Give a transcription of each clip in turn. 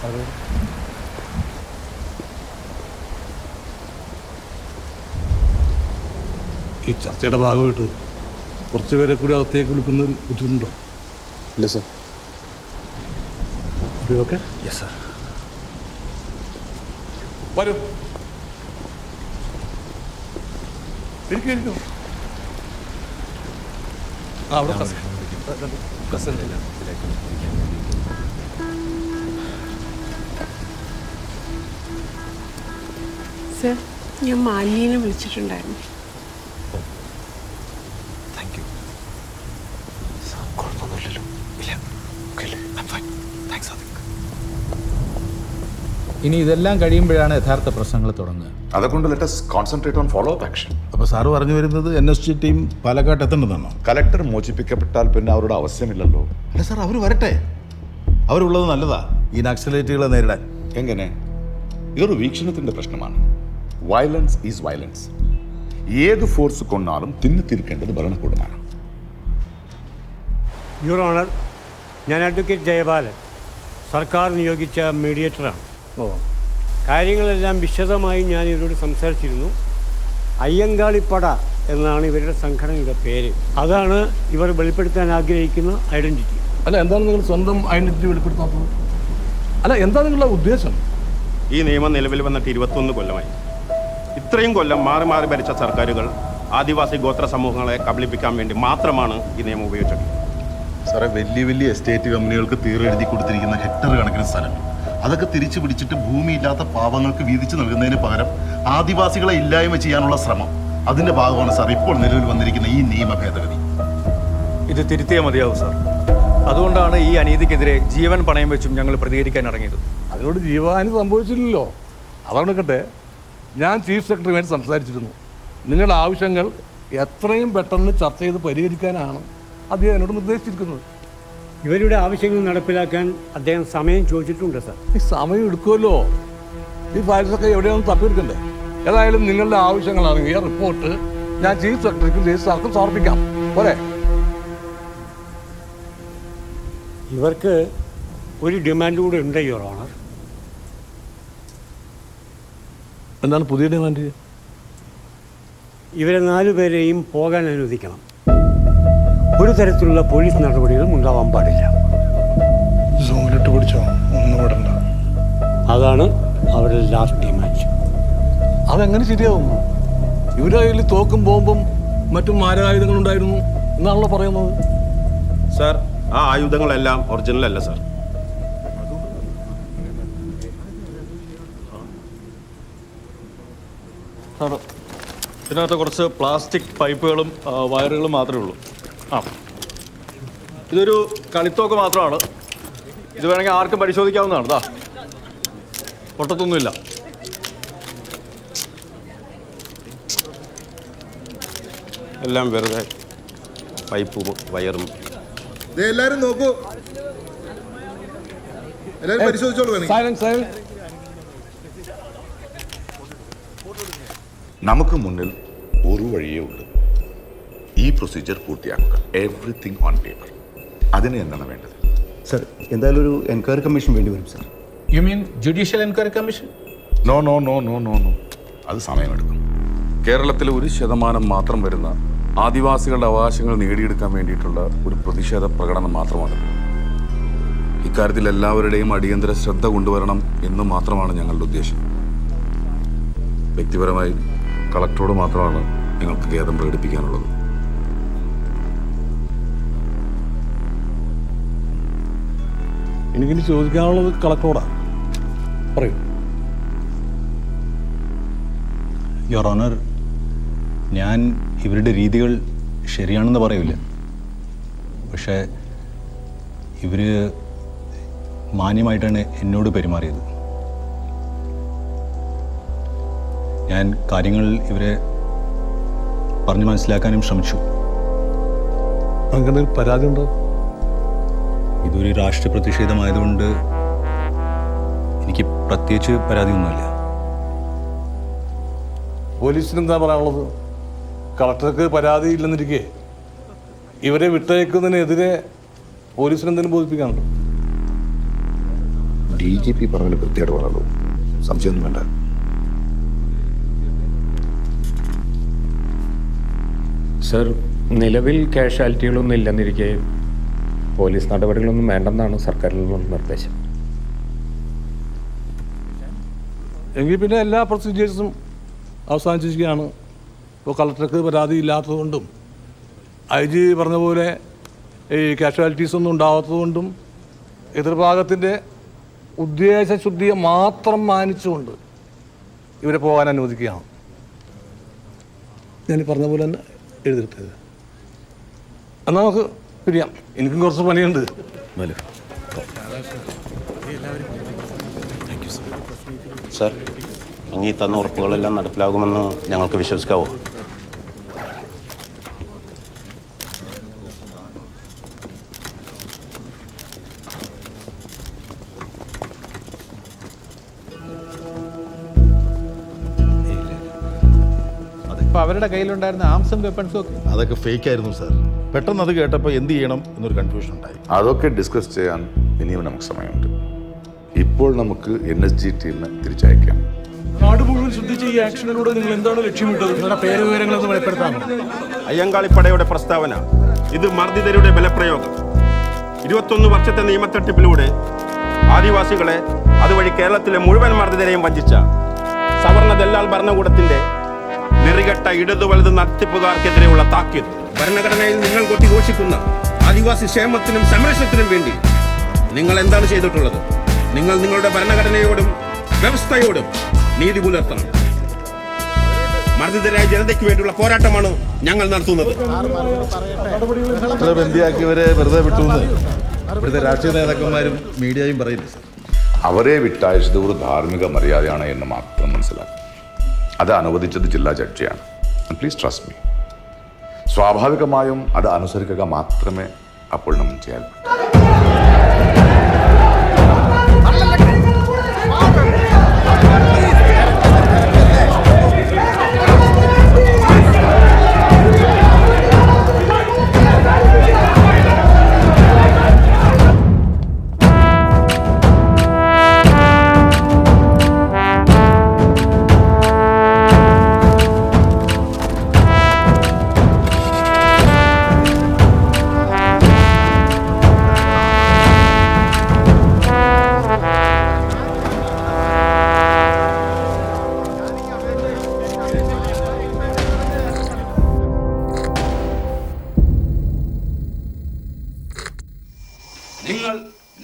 ഈ ചർച്ചയുടെ ഭാഗമായിട്ട് കുറച്ച് പേരെ കൂടി അകത്തേക്ക് വിളിക്കുന്ന ഒരു ബുദ്ധിമുട്ടുണ്ടോ? ഇല്ല സാർ. ഓക്കെ. Yes sir. വരൂ, ഇരിക്കും. അവിടെ സർ, ഞാൻ മാലിന്യനെ വിളിച്ചിട്ടുണ്ടായിരുന്നു. Thank you sir. കുഴപ്പമൊന്നുമില്ലല്ലോ? ഇല്ല, ഓക്കെ അല്ലേ? I am fine. Thanks Sadiq. ഇനി ഇതെല്ലാം കഴിയുമ്പോഴാണ് യഥാർത്ഥ പ്രശ്നങ്ങൾ തുടങ്ങുക. അതുകൊണ്ട് let us concentrate on follow up action. അപ്പോൾ സാറ് പറഞ്ഞു വരുന്നത് NSG ടീം പാലക്കാട്ട് എത്തേണ്ടതാണോ? കലക്ടർ മോചിപ്പിക്കപ്പെട്ടാൽ പിന്നെ അവരുടെ ആവശ്യമില്ലല്ലോ. അല്ല സാർ, അവർ വരട്ടെ. അവരുള്ളത് നല്ലതാ ഈ നക്സലേറ്റുകളെ നേരിടാൻ. എങ്ങനെ? ഇതൊരു വീക്ഷണത്തിന്റെ പ്രശ്നമാണ്. Violence is violence. ഏത് ഫോഴ്സ് കൊണ്ടാലും തിന്നു തീർക്കേണ്ടത് ഭരണകൂടമാണ്. യുവർ ഓണർ, ഞാൻ അഡ്വക്കേറ്റ് ജയപാലൻ, സർക്കാർ നിയോഗിച്ച മീഡിയേറ്ററാണ്. കാര്യങ്ങളെല്ലാം വിശദമായി ഞാൻ ഇവരോട് സംസാരിച്ചിരുന്നു. അയ്യങ്കാളിപ്പട എന്നാണ് ഇവരുടെ സംഘടനയുടെ പേര്. അതാണ് ഇവർ വെളിപ്പെടുത്താൻ ആഗ്രഹിക്കുന്ന ഐഡൻറ്റിറ്റി. അല്ല, എന്താണ് നിങ്ങൾ സ്വന്തം ഐഡന്റിറ്റി വെളിപ്പെടുത്താത്തത്? അല്ല, എന്താ നിങ്ങളുടെ ഉദ്ദേശം? ഈ നിയമം നിലവിൽ വന്നിട്ട് 21 കൊല്ലമായി. ഇത്രയും കൊല്ലം മാറി മാറി ഭരിച്ച സർക്കാരുകൾ ആദിവാസി ഗോത്ര സമൂഹങ്ങളെ കബളിപ്പിക്കാൻ വേണ്ടി മാത്രമാണ് ഈ നിയമം ഉപയോഗിച്ചത്. സാറേ, വലിയ വലിയ എസ്റ്റേറ്റ് കമ്പനികൾക്ക് തീരെഴുതി കൊടുത്തിരിക്കുന്ന ഹെക്ടർ കണക്കിന് സ്ഥലം, അതൊക്കെ തിരിച്ചു പിടിച്ചിട്ട് ഭൂമിയില്ലാത്ത പാവങ്ങൾക്ക് വീതിച്ചു നൽകുന്നതിന് പകരം ആദിവാസികളെ ഇല്ലായ്മ ചെയ്യാനുള്ള ശ്രമം, അതിന്റെ ഭാഗമാണ് സാർ ഇപ്പോൾ നിലവിൽ വന്നിരിക്കുന്ന ഈ നിയമ ഭേദഗതി. ഇത് തിരുത്തിയേ മതിയാവും സാർ. അതുകൊണ്ടാണ് ഈ അനീതിക്കെതിരെ ജീവൻ പണയം വെച്ചും ഞങ്ങൾ പ്രതികരിക്കാൻ ഇറങ്ങിയത്. അതിനോട് ജീവഹാനി സംഭവിച്ചില്ലല്ലോ. അതോടൊക്കെ ഞാൻ ചീഫ് സെക്രട്ടറിയുമായിട്ട് സംസാരിച്ചിരുന്നു. നിങ്ങളുടെ ആവശ്യങ്ങൾ എത്രയും പെട്ടെന്ന് ചർച്ച ചെയ്ത് പരിഹരിക്കാനാണ് അദ്ദേഹം എന്നോട് നിർദ്ദേശിച്ചിരിക്കുന്നത്. ഇവരുടെ ആവശ്യങ്ങൾ നടപ്പിലാക്കാൻ അദ്ദേഹം സമയം ചോദിച്ചിട്ടുണ്ട് സാർ. ഈ സമയം എടുക്കുമല്ലോ. ഈ ഫയൽസൊക്കെ എവിടെയാണെന്ന് തപ്പിയെടുക്കണ്ടേ? ഏതായാലും നിങ്ങളുടെ ആവശ്യങ്ങളാണെങ്കിൽ റിപ്പോർട്ട് ഞാൻ ചീഫ് സെക്രട്ടറിക്കും രജിസ്ട്രാർക്കും സമർപ്പിക്കാം. പോരെ? ഇവർക്ക് ഒരു ഡിമാൻഡ് കൂടെ ഉണ്ട് യുവർ ഓണർ. എന്താണ് പുതിയ ഡിമാൻഡ്? ഇവരെ 4 പേരെയും പോകാൻ അനുവദിക്കണം. ഒരു തരത്തിലുള്ള പോലീസ് നടപടികളും ഉണ്ടാവാൻ പാടില്ല. സോണിലിട്ട് പിടിച്ചോ, ഒന്നും വിടണ്ട. അതാണ് അവരുടെ ലാസ്റ്റ് ഡിമാൻഡ്. അതെങ്ങനെ ശരിയാവും? ഇവരുടെ കയ്യിൽ തോക്കും ബോംബും മറ്റും മാരകായുധങ്ങളുണ്ടായിരുന്നു എന്നാണല്ലോ പറയുന്നത്. സാർ, ആ ആയുധങ്ങളെല്ലാം ഒറിജിനൽ അല്ല സാർ. സാർ, ഇതിനകത്ത് കുറച്ച് പ്ലാസ്റ്റിക് പൈപ്പുകളും വയറുകളും മാത്രമേ ഉള്ളൂ. ഇതൊരു കളിത്തോക്ക് മാത്രമാണ്. ഇത് വേണമെങ്കിൽ ആർക്കും പരിശോധിക്കാവുന്നതാണ്. ഇതാ, പൊട്ടത്തൊന്നുമില്ല. എല്ലാം വെറുതെ പൈപ്പും വയറും. എല്ലാരും നോക്കൂ, എല്ലാരും പരിശോധിച്ചോളൂ. നമുക്ക് മുന്നിൽ ഒരു വഴിയേ ഉള്ളൂ. ഈ പ്രൊസീജിയർ പൂർത്തിയാക്കുക. Everything on paper. അതിന് എന്താണ് വേണ്ടത്? സർ, എന്തായാലും ഒരു എൻക്വയറി കമ്മീഷൻ വേണ്ടി വരും സാർ. You mean judicial enquiry commission? No no no no no no അത് സമയമെടുക്കും. കേരളത്തിൽ 1% മാത്രം വരുന്ന ആദിവാസികളുടെ അവകാശങ്ങൾ നേടിയെടുക്കാൻ വേണ്ടിയിട്ടുള്ള ഒരു പ്രതിഷേധ പ്രകടനം മാത്രമാണ്. ഇക്കാര്യത്തിൽ എല്ലാവരുടെയും അടിയന്തര ശ്രദ്ധ കൊണ്ടുവരണം എന്ന് മാത്രമാണ് ഞങ്ങളുടെ ഉദ്ദേശം. വ്യക്തിപരമായി കളക്ടറോട് മാത്രമാണ് ഞങ്ങൾക്ക് ഖേദം പ്രകടിപ്പിക്കാനുള്ളത്. എനിക്കിനി ചോദിക്കാനുള്ളത് കളക്ടറോടാ. പറയൂ. യുവർ ഓണർ, ഞാൻ ഇവരുടെ രീതികൾ ശരിയാണെന്ന് പറയില്ല. പക്ഷേ ഇവർ മാന്യമായിട്ടാണ് എന്നോട് പെരുമാറിയത്. ഞാൻ കാര്യങ്ങൾ ഇവരെ പറഞ്ഞു മനസ്സിലാക്കാനും ശ്രമിച്ചു. അങ്ങനെ ഒരു പരാതി ഉണ്ടോ? ഇതൊരു രാഷ്ട്രീയ പ്രതിഷേധമായതുകൊണ്ട് എനിക്ക് പ്രത്യേകിച്ച് പരാതിയൊന്നുമില്ല. പോലീസിന് എന്താ പറയാനുള്ളത്? കളക്ടർക്ക് പരാതി ഇല്ലെന്നിരിക്കെ ഇവരെ വിട്ടയക്കുന്നതിനെതിരെ പോലീസിന് എന്തെങ്കിലും ബോധിപ്പിക്കാനുണ്ടോ? DGP പറഞ്ഞതിന് കൃത്യമായിട്ട് പറയുള്ളൂ, സംശയമൊന്നും വേണ്ട. സർ, നിലവിൽ കാഷ്വാലിറ്റികളൊന്നും ഇല്ലെന്നിരിക്കെ പോലീസ് നടപടികളൊന്നും വേണ്ടെന്നാണ് സർക്കാരിൽ നിന്നുള്ള നിർദ്ദേശം. എങ്കിൽ പിന്നെ എല്ലാ പ്രൊസീജിയേഴ്സും അവസാനിച്ചിരിക്കുകയാണ്. ഇപ്പോൾ കളക്ടർക്ക് പരാതി ഇല്ലാത്തതുകൊണ്ടും IG പറഞ്ഞ പോലെ ഈ കാഷ്വാലിറ്റീസ് ഒന്നും ഉണ്ടാകാത്തതുകൊണ്ടും എതിർഭാഗത്തിൻ്റെ ഉദ്ദേശശുദ്ധിയെ മാത്രം മാനിച്ചുകൊണ്ട് ഇവരെ പോകാൻ അനുവദിക്കുകയാണ്. ഞാൻ പറഞ്ഞ പോലെ തന്നെ എഴുതിരുത്തത്. എന്നാൽ നമുക്ക് പിരിയാം, എനിക്കും കുറച്ച് പണിയുണ്ട്. സർ, അങ്ങ് ഈ തന്ന ഉറപ്പുകളെല്ലാം നടപ്പിലാകുമെന്ന് ഞങ്ങൾക്ക് വിശ്വസിക്കാവോ? അപ്പോൾ അവരുടെ കയ്യിലുണ്ടായിരുന്ന ആംസും വെപ്പൺസും ഒക്കെ അതൊക്കെ ഫേക്ക് ആയിരുന്നു സാർ. പെട്ടെന്ന് അത് കേട്ടപ്പോൾ എന്ത് ചെയ്യണം എന്നൊരു കൺഫ്യൂഷൻ ഉണ്ടായി. അതൊക്കെ ഡിസ്കസ് ചെയ്യാൻ ഇനിയും നമുക്ക് സമയമുണ്ട്. ഇപ്പോൾ നമുക്ക് NSG ടീമിനെ തിരിച്ചയക്കാം. നാട് മുഴുവൻ ശ്രദ്ധിച്ച് ഈ ആക്ഷനിലൂടെ നിങ്ങൾ എന്താണ് ലക്ഷ്യമിട്ടത്? നിങ്ങളുടെ പേര് വിവരങ്ങളൊന്ന് വെളിപ്പെടുത്താമോ? അയ്യങ്കാളിപ്പടയുടെ പ്രസ്താവന ഇത് മർദ്ദിതരുടെ ബലപ്രയോഗം. 21 വർഷത്തെ നിയമത്തട്ടിപ്പിലൂടെ ആദിവാസികളെ അതുവഴി കേരളത്തിലെ മുഴുവൻ മർദ്ദിതരെയും വഞ്ചിച്ച സവർണ ദല്ലാൽ ഭരണകൂടത്തിന്റെ നിറികെട്ട ഇടതു വലത് നടത്തിപ്പുകാർക്കെതിരെയുള്ള താക്കീത്. ഭരണഘടനയിൽ നിങ്ങൾ കൊട്ടിഘോഷിക്കുന്ന ആദിവാസി ക്ഷേമത്തിനും സംരക്ഷണത്തിനും വേണ്ടി നിങ്ങൾ എന്താണ് ചെയ്തിട്ടുള്ളത്? നിങ്ങൾ നിങ്ങളുടെ ഭരണഘടനയോടും വ്യവസ്ഥയോടും നീതി പുലർത്തണം. മർദ്ദിതരായ ജനതയ്ക്ക് വേണ്ടിയുള്ള പോരാട്ടമാണ് ഞങ്ങൾ നടത്തുന്നത്. അത്ര ബന്ധിയാക്കിയവരെ വെറുതെ വിട്ടുവെന്ന് ഇവിടുത്തെ രാഷ്ട്രീയ നേതാക്കന്മാരും മീഡിയയും പറയില്ല സാർ. അവരെ വിട്ടയച്ചത് ഒരു ധാർമ്മിക മര്യാദയാണ് എന്ന് മാത്രം മനസ്സിലാക്കും. അത് അനുവദിച്ചത് ജില്ലാ ജഡ്ജിയാണ്. Please trust me. സ്വാഭാവികമായും അത് അനുസരിക്കുക മാത്രമേ അപ്പോൾ നമ്മൾ ചെയ്യാൻ പറ്റൂ.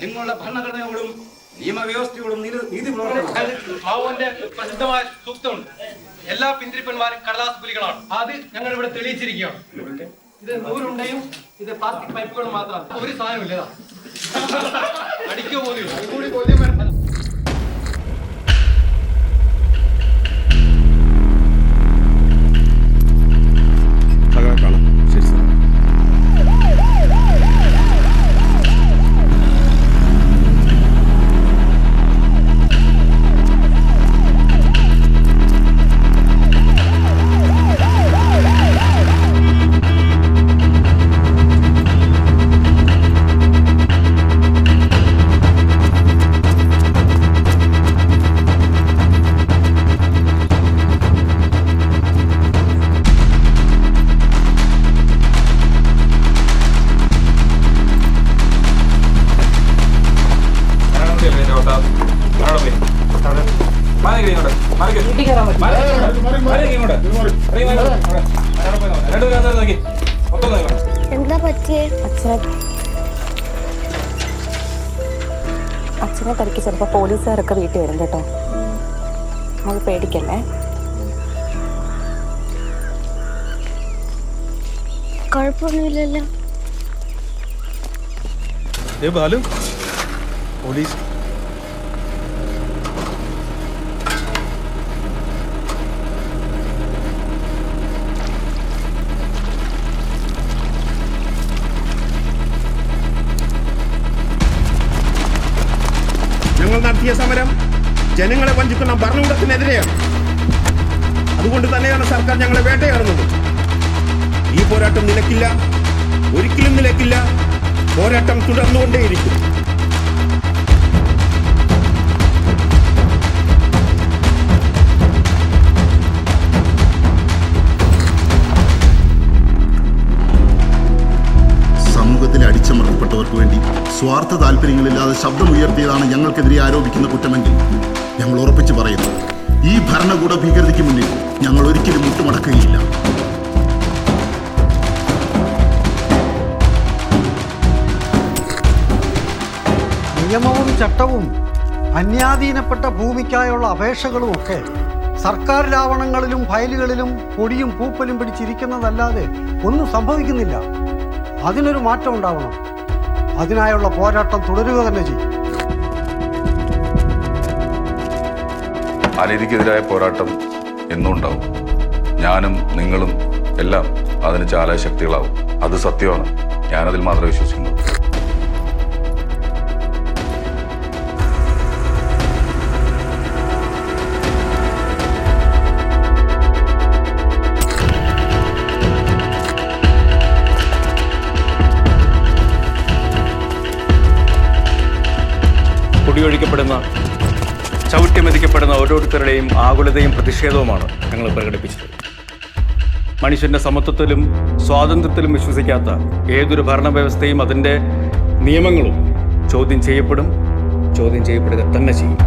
നിങ്ങളുടെ ഭരണഘടനയോടും നിയമവ്യവസ്ഥയോടും നീതി മാവോന്റെ പ്രസിദ്ധമായ സൂക്തമുണ്ട്. എല്ലാ പിന്തിരിപ്പന്മാരും കടലാസ് പുലികളാണ്. അത് ഞങ്ങൾ ഇവിടെ തെളിയിച്ചിരിക്കുകയാണ്. ഇത് നൂലുണ്ടയും ഇത് പ്ലാസ്റ്റിക് പൈപ്പുകളും മാത്രമാണ്. ഒരു സാധനമില്ല. അടിക്കുക പോലും. എന്താ പറ്റിയേ? അച്ഛനെ തിരക്കി ചിലപ്പോ പോലീസുകാരൊക്കെ വീട്ടിൽ വരും കേട്ടോ. അത് പേടിക്കല്ലേ. കുഴപ്പമൊന്നുമില്ലല്ലോ. ബാലു, പോലീസ്. ഞങ്ങൾ നടത്തിയ സമരം ജനങ്ങളെ വഞ്ചിക്കുന്ന ഭരണകൂടത്തിനെതിരെയാണ്. അതുകൊണ്ട് തന്നെയാണ് സർക്കാർ ഞങ്ങളെ വേട്ടയാടുന്നത്. ഈ പോരാട്ടം നിലക്കില്ല, ഒരിക്കലും നിലക്കില്ല. പോരാട്ടം തുടർന്നുകൊണ്ടേയിരിക്കും. സ്വാർത്ഥ താല്പര്യങ്ങളില്ലാതെ ശബ്ദമുയർത്തിയതാണ് ഞങ്ങൾക്കെതിരെ ആരോപിക്കുന്ന കുറ്റമെങ്കിൽ ഞങ്ങൾ ഉറപ്പിച്ചു പറയുന്നു, ഈ ഭരണകൂട ഭീകരതയ്ക്ക് മുന്നിൽ ഞങ്ങൾ ഒരിക്കലും മുട്ടുമടക്കുകയില്ല. നിയമവും ചട്ടവും അന്യാധീനപ്പെട്ട ഭൂമിക്കായുള്ള അപേക്ഷകളുമൊക്കെ സർക്കാർ ലാവണങ്ങളിലും ഫയലുകളിലും പൊടിയും പൂപ്പലും പിടിച്ചിരിക്കുന്നതല്ലാതെ ഒന്നും സംഭവിക്കുന്നില്ല. അതിനൊരു മാറ്റം ഉണ്ടാവണം. അതിനായുള്ള പോരാട്ടം തുടരുക തന്നെ ചെയ്യും. അനീതിക്കെതിരായ പോരാട്ടം എന്നും ഉണ്ടാവും. ഞാനും നിങ്ങളും എല്ലാം അതിന് ചാലാശക്തികളാവും. അത് സത്യമാണ്. ഞാനതിൽ മാത്രമേ വിശ്വസിക്കുന്നു. കുടിയൊഴിക്കപ്പെടുന്ന ചവിട്ടിമെതിക്കപ്പെടുന്ന ഓരോരുത്തരുടെയും ആകുലതയും പ്രതിഷേധവുമാണ് ഞങ്ങൾ പ്രകടിപ്പിച്ചത്. മനുഷ്യന്റെ സമത്വത്തിലും സ്വാതന്ത്ര്യത്തിലും വിശ്വസിക്കാത്ത ഏതൊരു ഭരണവ്യവസ്ഥയും അതിൻ്റെ നിയമങ്ങളും ചോദ്യം ചെയ്യപ്പെടും, ചോദ്യം ചെയ്യപ്പെടുക തന്നെ ചെയ്യും.